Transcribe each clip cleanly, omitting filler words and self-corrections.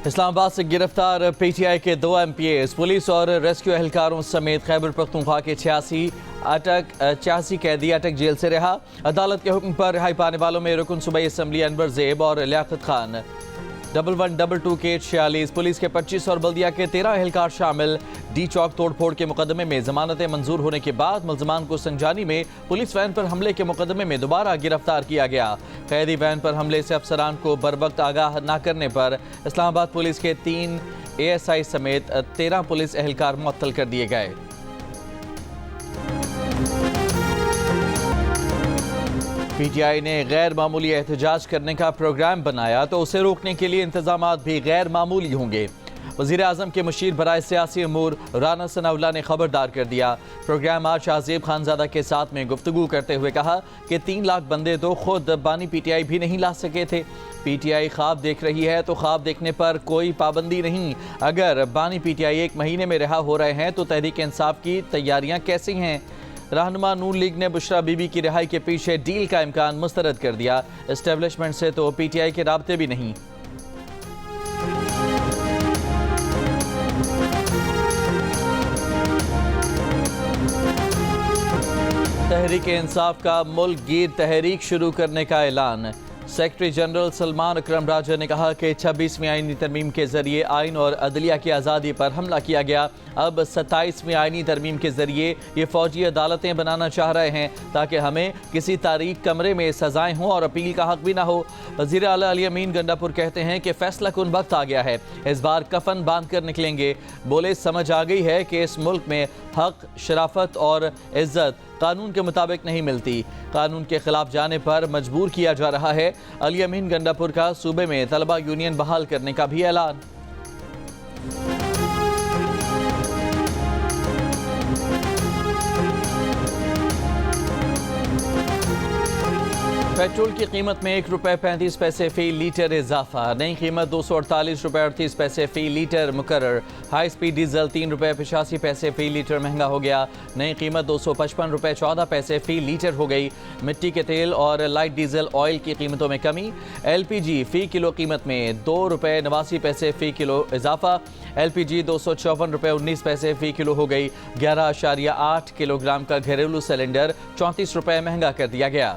اسلام آباد سے گرفتار پی ٹی آئی کے 2 MPAs پولیس اور ریسکیو اہلکاروں سمیت خیبر پختونخوا کے 86 قیدی اٹک جیل سے رہا۔ عدالت کے حکم پر رہائی پانے والوں میں رکن صوبائی اسمبلی انور زیب اور لیاقت خان۔ 1122 کے 46 پولیس کے 25 اور بلدیہ کے 13 اہلکار شامل۔ ڈی چوک توڑ پھوڑ کے مقدمے میں ضمانتیں منظور ہونے کے بعد ملزمان کو سنجانی میں پولیس وین پر حملے کے مقدمے میں دوبارہ گرفتار کیا گیا۔ قیدی وین پر حملے سے افسران کو بروقت آگاہ نہ کرنے پر اسلام آباد پولیس کے 3 ASI سمیت 13 پولیس اہلکار معطل کر دیے گئے۔ پی ٹی آئی نے غیر معمولی احتجاج کرنے کا پروگرام بنایا تو اسے روکنے کے لیے انتظامات بھی غیر معمولی ہوں گے۔ وزیر اعظم کے مشیر برائے سیاسی امور رانا ثناءاللہ نے خبردار کر دیا۔ پروگرام آج شاہزیب خانزادہ کے ساتھ میں گفتگو کرتے ہوئے کہا کہ 3 لاکھ بندے تو خود بانی پی ٹی آئی بھی نہیں لا سکے تھے۔ پی ٹی آئی خواب دیکھ رہی ہے تو خواب دیکھنے پر کوئی پابندی نہیں۔ اگر بانی پی ٹی آئی 1 مہینے میں رہا ہو رہے ہیں تو تحریک انصاف کی تیاریاں کیسی ہیں؟ رہنما نون لیگ نے بشرا بی بی کی رہائی کے پیچھے ڈیل کا امکان مسترد کر دیا۔ اسٹیبلشمنٹ سے تو پی ٹی آئی کے رابطے بھی نہیں۔ تحریک انصاف کا ملک گیر تحریک شروع کرنے کا اعلان۔ سیکرٹری جنرل سلمان اکرم راجہ نے کہا کہ 26ویں آئینی ترمیم کے ذریعے آئین اور عدلیہ کی آزادی پر حملہ کیا گیا۔ اب 27ویں آئینی ترمیم کے ذریعے یہ فوجی عدالتیں بنانا چاہ رہے ہیں تاکہ ہمیں کسی تاریک کمرے میں سزائیں ہوں اور اپیل کا حق بھی نہ ہو۔ وزیر اعلیٰ علی امین گنڈا پور کہتے ہیں کہ فیصلہ کن وقت آ گیا ہے، اس بار کفن باندھ کر نکلیں گے۔ بولے سمجھ آ گئی ہے کہ اس ملک میں حق، شرافت اور عزت قانون کے مطابق نہیں ملتی، قانون کے خلاف جانے پر مجبور کیا جا رہا ہے۔ علی امین گنڈا پور کا صوبے میں طلبہ یونین بحال کرنے کا بھی اعلان۔ پیٹرول کی قیمت میں 1 روپے 35 پیسے فی لیٹر اضافہ، نئی قیمت 248 روپے 38 پیسے فی لیٹر مقرر۔ ہائی سپیڈ ڈیزل 3 روپے 85 پیسے فی لیٹر مہنگا ہو گیا، نئی قیمت 255 روپے 14 پیسے فی لیٹر ہو گئی۔ مٹی کے تیل اور لائٹ ڈیزل آئل کی قیمتوں میں کمی، LPG فی کلو قیمت میں 2 روپے 89 پیسے فی کلو اضافہ، LPG 254 روپے 19 پیسے فی کلو ہو گئی۔ 11.8 کلو گرام کا گھریلو سلنڈر 34 روپے مہنگا کر دیا گیا۔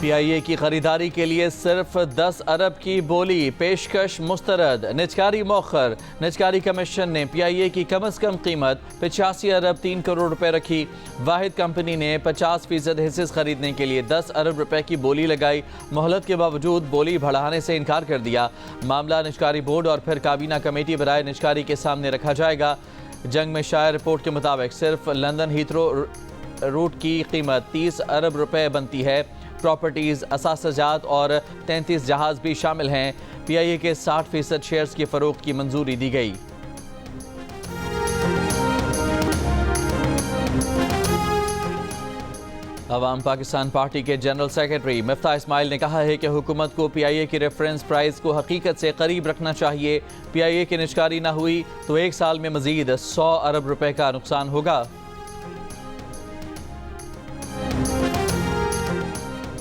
پی آئی اے کی خریداری کے لیے صرف 10 ارب کی بولی، پیشکش مسترد، نجکاری مؤخر۔ نجکاری کمیشن نے پی آئی اے کی کم از کم قیمت 85 ارب 3 کروڑ روپے رکھی۔ واحد کمپنی نے 50% حصص خریدنے کے لیے 10 ارب روپے کی بولی لگائی، مہلت کے باوجود بولی بڑھانے سے انکار کر دیا۔ معاملہ نجکاری بورڈ اور پھر کابینہ کمیٹی برائے نجکاری کے سامنے رکھا جائے گا۔ جنگ میں شائع رپورٹ کے مطابق صرف لندن ہیتھرو روٹ کی قیمت 30 ارب روپے بنتی ہے۔ پراپرٹیز، اثاثجات اور 33 جہاز بھی شامل ہیں۔ پی آئی اے کے 60% شیئرز کی فروخت کی منظوری دی گئی۔ عوام پاکستان پارٹی کے جنرل سیکرٹری مفتاح اسماعیل نے کہا ہے کہ حکومت کو پی آئی اے کی ریفرنس پرائز کو حقیقت سے قریب رکھنا چاہیے۔ پی آئی اے کی نجکاری نہ ہوئی تو 1 سال میں مزید 100 ارب روپے کا نقصان ہوگا۔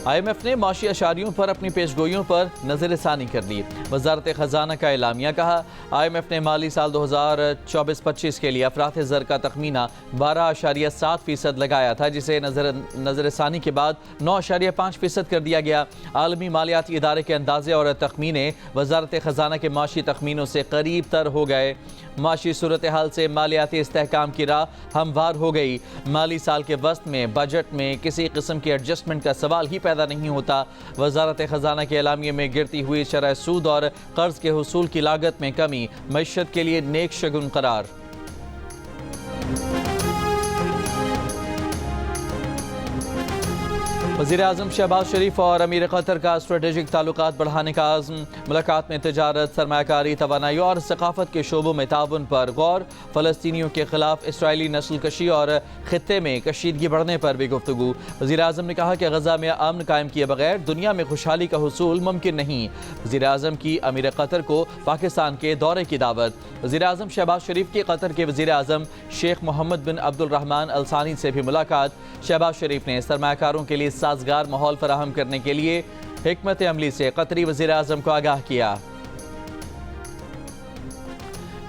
آئی ایم ایف نے معاشی اشاریوں پر اپنی پیشگوئیوں پر نظر ثانی کر لی۔ وزارت خزانہ کا اعلامیہ، کہا آئی ایم ایف نے مالی سال 2024-25 کے لیے افراط زر کا تخمینہ 12.7% لگایا تھا، جسے نظر ثانی کے بعد 9.5% کر دیا گیا۔ عالمی مالیاتی ادارے کے اندازے اور تخمینے وزارت خزانہ کے معاشی تخمینوں سے قریب تر ہو گئے۔ معاشی صورتحال سے مالیاتی استحکام کی راہ ہموار ہو گئی۔ مالی سال کے وسط میں بجٹ میں کسی قسم کی ایڈجسٹمنٹ کا سوال ہی پیدا نہیں ہوتا۔ وزارت خزانہ کے اعلامیے میں گرتی ہوئی شرح سود اور قرض کے حصول کی لاگت میں کمی معیشت کے لیے نیک شگن قرار۔ وزیر اعظم شہباز شریف اور امیر قطر کا اسٹریٹجک تعلقات بڑھانے کا عزم، ملاقات میں تجارت، سرمایہ کاری، توانائی اور ثقافت کے شعبوں میں تعاون پر غور، فلسطینیوں کے خلاف اسرائیلی نسل کشی اور خطے میں کشیدگی بڑھنے پر بھی گفتگو۔ وزیر اعظم نے کہا کہ غزہ میں امن قائم کیے بغیر دنیا میں خوشحالی کا حصول ممکن نہیں۔ وزیر اعظم کی امیر قطر کو پاکستان کے دورے کی دعوت۔ وزیر اعظم شہباز شریف کی قطر کے وزیر اعظم شیخ محمد بن عبد الرحمن الثانی سے بھی ملاقات۔ شہباز شریف نے سرمایہ کاروں کے لیے سازگار ماحول فراہم کرنے کے لیے حکمت عملی سے قطری وزیر اعظم کو آگاہ کیا۔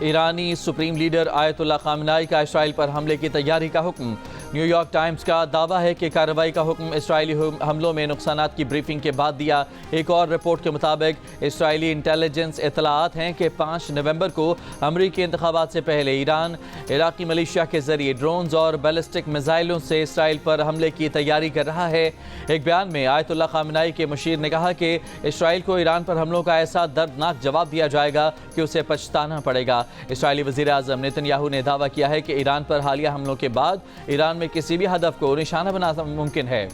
ایرانی سپریم لیڈر آیت اللہ خامنائی کا اسرائیل پر حملے کی تیاری کا حکم۔ نیو یارک ٹائمز کا دعویٰ ہے کہ کارروائی کا حکم اسرائیلی حملوں میں نقصانات کی بریفنگ کے بعد دیا۔ ایک اور رپورٹ کے مطابق اسرائیلی انٹیلیجنس اطلاعات ہیں کہ 5 نومبر کو امریکی انتخابات سے پہلے ایران عراقی ملیشیا کے ذریعے ڈرونز اور بیلسٹک میزائلوں سے اسرائیل پر حملے کی تیاری کر رہا ہے۔ ایک بیان میں آیت اللہ خامنائی کے مشیر نے کہا کہ اسرائیل کو ایران پر حملوں کا ایسا دردناک جواب دیا جائے گا کہ اسے پچھتانا پڑے گا۔ اسرائیلی وزیر اعظم نیتن یاہو نے دعویٰ کیا ہے کہ ایران پر حالیہ حملوں کے بعد ایران میں کسی بھی ہدف کو نشانہ بنانا ممکن ہے۔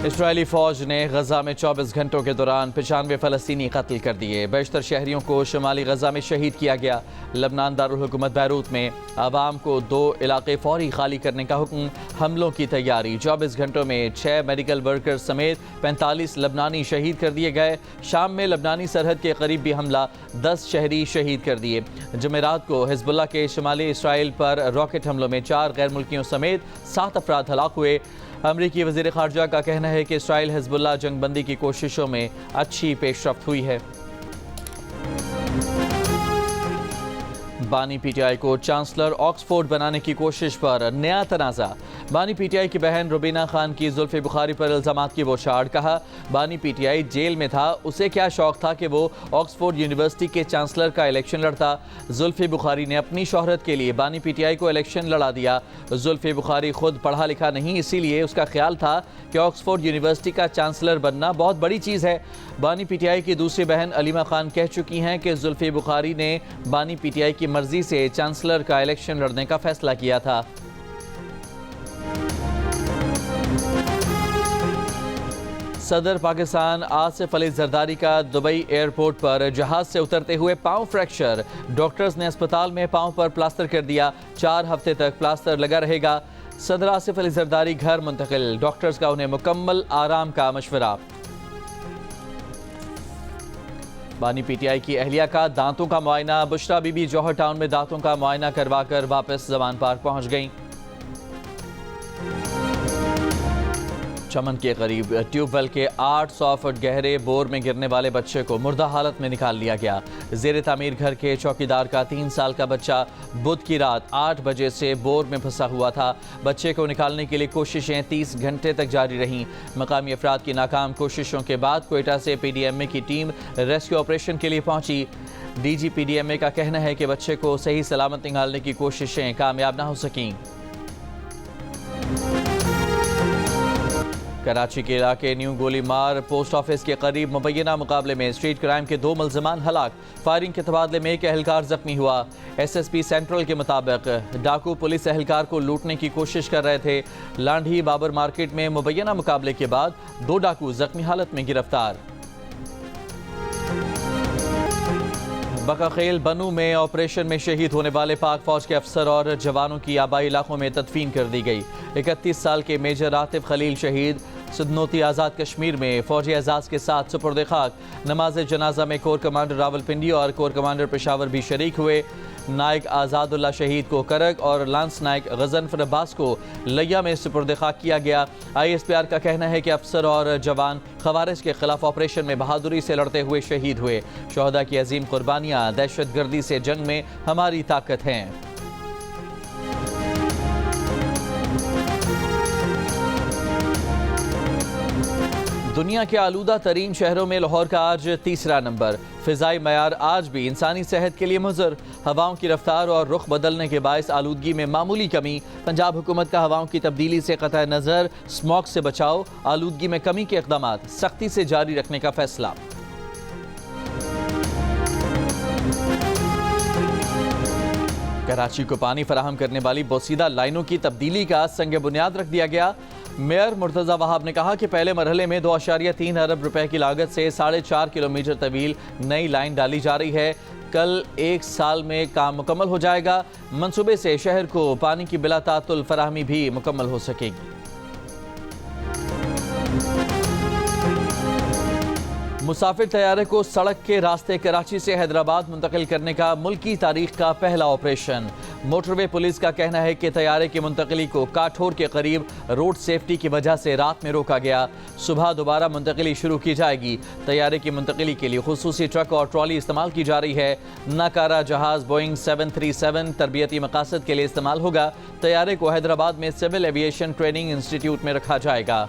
اسرائیلی فوج نے غزہ میں 24 گھنٹوں کے دوران 95 فلسطینی قتل کر دیے۔ بیشتر شہریوں کو شمالی غزہ میں شہید کیا گیا۔ لبنان دارالحکومت بیروت میں عوام کو 2 علاقے فوری خالی کرنے کا حکم۔ حملوں کی تیاری۔ 24 گھنٹوں میں 6 میڈیکل ورکرز سمیت 45 لبنانی شہید کر دیے گئے۔ شام میں لبنانی سرحد کے قریب بھی حملہ، 10 شہری شہید کر دیے۔ جمعرات کو حزب اللہ کے شمالی اسرائیل پر راکٹ حملوں میں 4 غیر ملکیوں سمیت 7 افراد ہلاک ہوئے۔ امریکی وزیر خارجہ کا کہنا ہے کہ اسرائیل حزب اللہ جنگ بندی کی کوششوں میں اچھی پیش رفت ہوئی ہے۔ بانی پی ٹی آئی کو چانسلر آکسفورڈ بنانے کی کوشش پر نیا تنازع۔ بانی پی ٹی آئی کی بہن روبینہ خان کی زلفی بخاری پر الزامات کی بوچھاڑ۔ کہا بانی پی ٹی آئی جیل میں تھا، اسے کیا شوق تھا کہ وہ آکسفورڈ یونیورسٹی کے چانسلر کا الیکشن لڑتا۔ زلفی بخاری نے اپنی شہرت کے لیے بانی پی ٹی آئی کو الیکشن لڑا دیا۔ زلفی بخاری خود پڑھا لکھا نہیں، اسی لیے اس کا خیال تھا کہ آکسفورڈ یونیورسٹی کا چانسلر بننا بہت بڑی چیز ہے۔ بانی پی ٹی آئی کی دوسری بہن علیمہ خان کہہ چکی ہیں کہ زلفی بخاری نے بانی پی ٹی آئی کی مرضی سے چانسلر کا الیکشن لڑنے کا فیصلہ کیا تھا۔ صدر پاکستان آصف علی زرداری کا دبئی ایئرپورٹ پر جہاز سے اترتے ہوئے پاؤں فریکچر۔ ڈاکٹرز نے اسپتال میں پاؤں پر پلاسٹر کر دیا، 4 ہفتے تک پلاسٹر لگا رہے گا۔ صدر آصف علی زرداری گھر منتقل، ڈاکٹرز کا انہیں مکمل آرام کا مشورہ۔ بانی پی ٹی آئی کی اہلیہ کا دانتوں کا معائنہ۔ بشرا بی بی جوہر ٹاؤن میں دانتوں کا معائنہ کروا کر واپس زمان پارک پہنچ گئیں۔ چمن کے قریب ٹیوب ویل کے 800 فٹ گہرے بور میں گرنے والے بچے کو مردہ حالت میں نکال لیا گیا۔ زیر تعمیر گھر کے چوکیدار کا 3 سال کا بچہ بدھ کی رات 8 بجے سے بور میں پھنسا ہوا تھا۔ بچے کو نکالنے کے لیے کوششیں 30 گھنٹے تک جاری رہیں۔ مقامی افراد کی ناکام کوششوں کے بعد کوئٹہ سے پی ڈی ایم اے کی ٹیم ریسکیو آپریشن کے لیے پہنچی۔ D G P D M A کا کہنا ہے کہ بچے کو صحیح سلامت نکالنے کی کوششیں کامیاب نہ ہو سکیں۔ کراچی کے علاقے نیو گولی مار پوسٹ آفس کے قریب مبینہ مقابلے میں اسٹریٹ کرائم کے 2 ملزمان ہلاک۔ فائرنگ کے تبادلے میں ایک اہلکار زخمی ہوا۔ ایس ایس پی سینٹرل کے مطابق ڈاکو پولیس اہلکار کو لوٹنے کی کوشش کر رہے تھے۔ لانڈھی بابر مارکیٹ میں مبینہ مقابلے کے بعد 2 ڈاکو زخمی حالت میں گرفتار۔ بقاخیل بنو میں آپریشن میں شہید ہونے والے پاک فوج کے افسر اور جوانوں کی آبائی علاقوں میں تدفین کر دی گئی۔ 31 سال کے میجر عاطف خلیل شہید سدنوتی آزاد کشمیر میں فوجی اعزاز کے ساتھ سپرد خاک۔ نماز جنازہ میں کور کمانڈر راولپنڈی اور کور کمانڈر پشاور بھی شریک ہوئے۔ نائک آزاد اللہ شہید کو کرک اور لانس نائک غضنفر عباس کو لیا میں سپرد خاک کیا گیا۔ آئی ایس پی آر کا کہنا ہے کہ افسر اور جوان خوارج کے خلاف آپریشن میں بہادری سے لڑتے ہوئے شہید ہوئے۔ شہداء کی عظیم قربانیاں دہشت گردی سے جنگ میں ہماری طاقت ہیں۔ دنیا کے آلودہ ترین شہروں میں لاہور کا آج 3 نمبر۔ فضائی معیار آج بھی انسانی صحت کے لیے مضر۔ ہواؤں کی رفتار اور رخ بدلنے کے باعث آلودگی میں معمولی کمی۔ پنجاب حکومت کا ہواؤں کی تبدیلی سے قطع نظر اسموگ سے بچاؤ، آلودگی میں کمی کے اقدامات سختی سے جاری رکھنے کا فیصلہ۔ کراچی کو پانی فراہم کرنے والی بوسیدہ لائنوں کی تبدیلی کا سنگ بنیاد رکھ دیا گیا۔ میئر مرتضی وہاب نے کہا کہ پہلے مرحلے میں 2.3 ارب روپے کی لاگت سے 4.5 کلومیٹر طویل نئی لائن ڈالی جا رہی ہے۔ کل 1 سال میں کام مکمل ہو جائے گا۔ منصوبے سے شہر کو پانی کی بلا تعطل فراہمی بھی مکمل ہو سکے گی۔ مسافر طیارے کو سڑک کے راستے کراچی سے حیدرآباد منتقل کرنے کا ملکی تاریخ کا پہلا آپریشن۔ موٹر وے پولیس کا کہنا ہے کہ طیارے کی منتقلی کو کاٹھور کے قریب روڈ سیفٹی کی وجہ سے رات میں روکا گیا۔ صبح دوبارہ منتقلی شروع کی جائے گی۔ طیارے کی منتقلی کے لیے خصوصی ٹرک اور ٹرالی استعمال کی جا رہی ہے۔ ناکارہ جہاز بوئنگ 737 تربیتی مقاصد کے لیے استعمال ہوگا۔ طیارے کو حیدرآباد میں سول ایویشن ٹریننگ انسٹیٹیوٹ میں رکھا جائے گا۔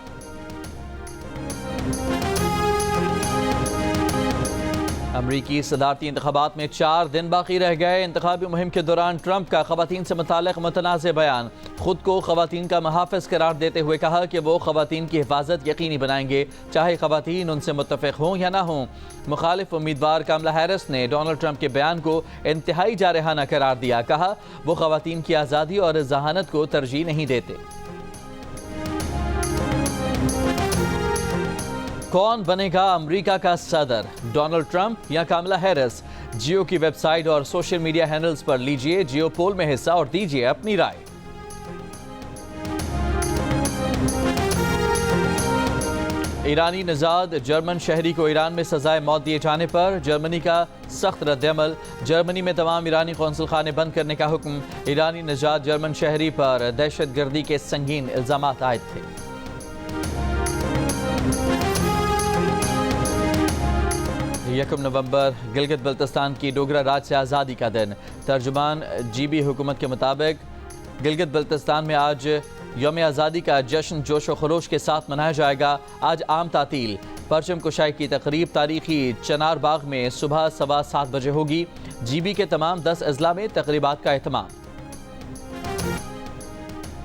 امریکی صدارتی انتخابات میں 4 دن باقی رہ گئے۔ انتخابی مہم کے دوران ٹرمپ کا خواتین سے متعلق متنازع بیان۔ خود کو خواتین کا محافظ قرار دیتے ہوئے کہا کہ وہ خواتین کی حفاظت یقینی بنائیں گے، چاہے خواتین ان سے متفق ہوں یا نہ ہوں۔ مخالف امیدوار کاملا ہیرس نے ڈونلڈ ٹرمپ کے بیان کو انتہائی جارحانہ قرار دیا۔ کہا وہ خواتین کی آزادی اور ذہانت کو ترجیح نہیں دیتے۔ کون بنے گا امریکہ کا صدر، ڈونلڈ ٹرمپ یا کاملا ہیرس؟ جیو کی ویب سائٹ اور سوشل میڈیا ہینڈلز پر لیجئے جیو پول میں حصہ اور دیجئے اپنی رائے۔ ایرانی نژاد جرمن شہری کو ایران میں سزائے موت دیے جانے پر جرمنی کا سخت رد عمل۔ جرمنی میں تمام ایرانی قونصل خانے بند کرنے کا حکم۔ ایرانی نژاد جرمن شہری پر دہشت گردی کے سنگین الزامات عائد تھے۔ 1 نومبر گلگت بلتستان کی ڈوگرا راج سے آزادی کا دن۔ ترجمان جی بی حکومت کے مطابق گلگت بلتستان میں آج یوم آزادی کا جشن جوش و خروش کے ساتھ منایا جائے گا۔ آج عام تعطیل۔ پرچم کشائی کی تقریب تاریخی چنار باغ میں صبح 7:15 بجے ہوگی۔ جی بی کے تمام 10 اضلاع میں تقریبات کا اہتمام۔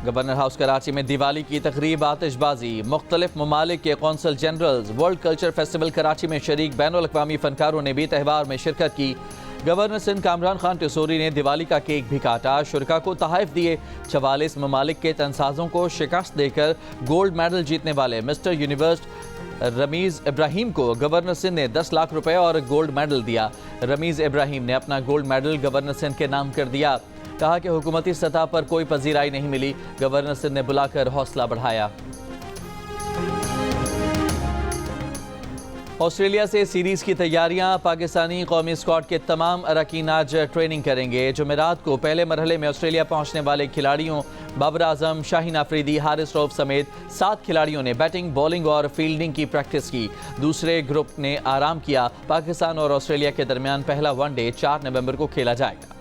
گورنر ہاؤس کراچی میں دیوالی کی تقریب، آتش بازی، مختلف ممالک کے قونصل generals, world culture festival Karachi میں شریک بین الاقوامی فنکاروں نے بھی تہوار میں شرکت کی۔ گورنر سندھ کامران خان ٹسوری نے دیوالی کا کیک بھی کاٹا، شرکاء کو تحائف دیے۔ 44 ممالک کے تنسازوں کو شکست دے کر گولڈ میڈل جیتنے والے مسٹر یونیورس رمیز ابراہیم کو گورنر سندھ نے 10 لاکھ روپے اور گولڈ میڈل دیا۔ رمیز ابراہیم نے اپنا گولڈ میڈل گورنر سندھ کے نام کر دیا۔ کہا کہ حکومتی سطح پر کوئی پذیرائی نہیں ملی، گورنر سندھ نے بلا کر حوصلہ بڑھایا۔ آسٹریلیا سے سیریز کی تیاریاں، پاکستانی قومی اسکواڈ کے تمام اراکین آج ٹریننگ کریں گے۔ جمعرات کو پہلے مرحلے میں آسٹریلیا پہنچنے والے کھلاڑیوں بابر اعظم، شاہین آفریدی، حارث رؤف سمیت 7 کھلاڑیوں نے بیٹنگ، بولنگ اور فیلڈنگ کی پریکٹس کی۔ دوسرے گروپ نے آرام کیا۔ پاکستان اور آسٹریلیا کے درمیان پہلا ون ڈے 4 نومبر کو کھیلا جائے گا۔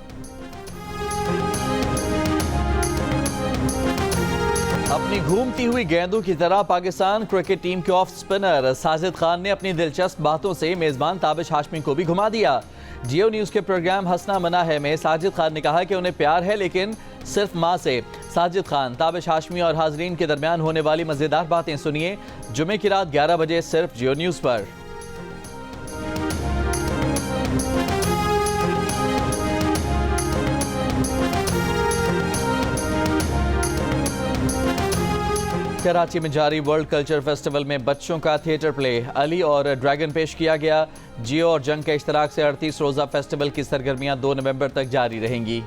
اپنی گھومتی ہوئی گیندوں کی طرح پاکستان کرکٹ ٹیم کے آف سپنر ساجد خان نے اپنی دلچسپ باتوں سے میزبان تابش ہاشمی کو بھی گھما دیا۔ جیو نیوز کے پروگرام ہنسنا منع ہے میں ساجد خان نے کہا کہ انہیں پیار ہے لیکن صرف ماں سے۔ ساجد خان، تابش ہاشمی اور حاضرین کے درمیان ہونے والی مزیدار باتیں سنیے جمعے کی رات 11 بجے صرف جیو نیوز پر۔ کراچی میں جاری ورلڈ کلچر فیسٹیول میں بچوں کا تھیٹر پلے علی اور ڈریگن پیش کیا گیا۔ جیو اور جنگ کے اشتراک سے 38 روزہ فیسٹیول کی سرگرمیاں 2 نومبر تک جاری رہیں گی۔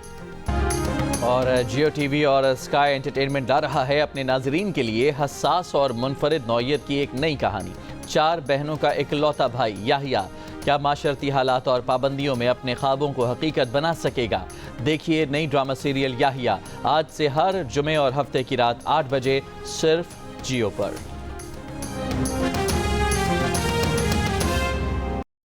اور جیو ٹی وی اور اسکائی انٹرٹینمنٹ لا رہا ہے اپنے ناظرین کے لیے حساس اور منفرد نوعیت کی ایک نئی کہانی۔ 4 بہنوں کا اکلوتا بھائی یحییٰ کیا معاشرتی حالات اور پابندیوں میں اپنے خوابوں کو حقیقت بنا سکے گا؟ دیکھیے نئی ڈرامہ سیریل یحییٰ آج سے ہر جمعے اور ہفتے کی رات 8 بجے صرف جیو پر۔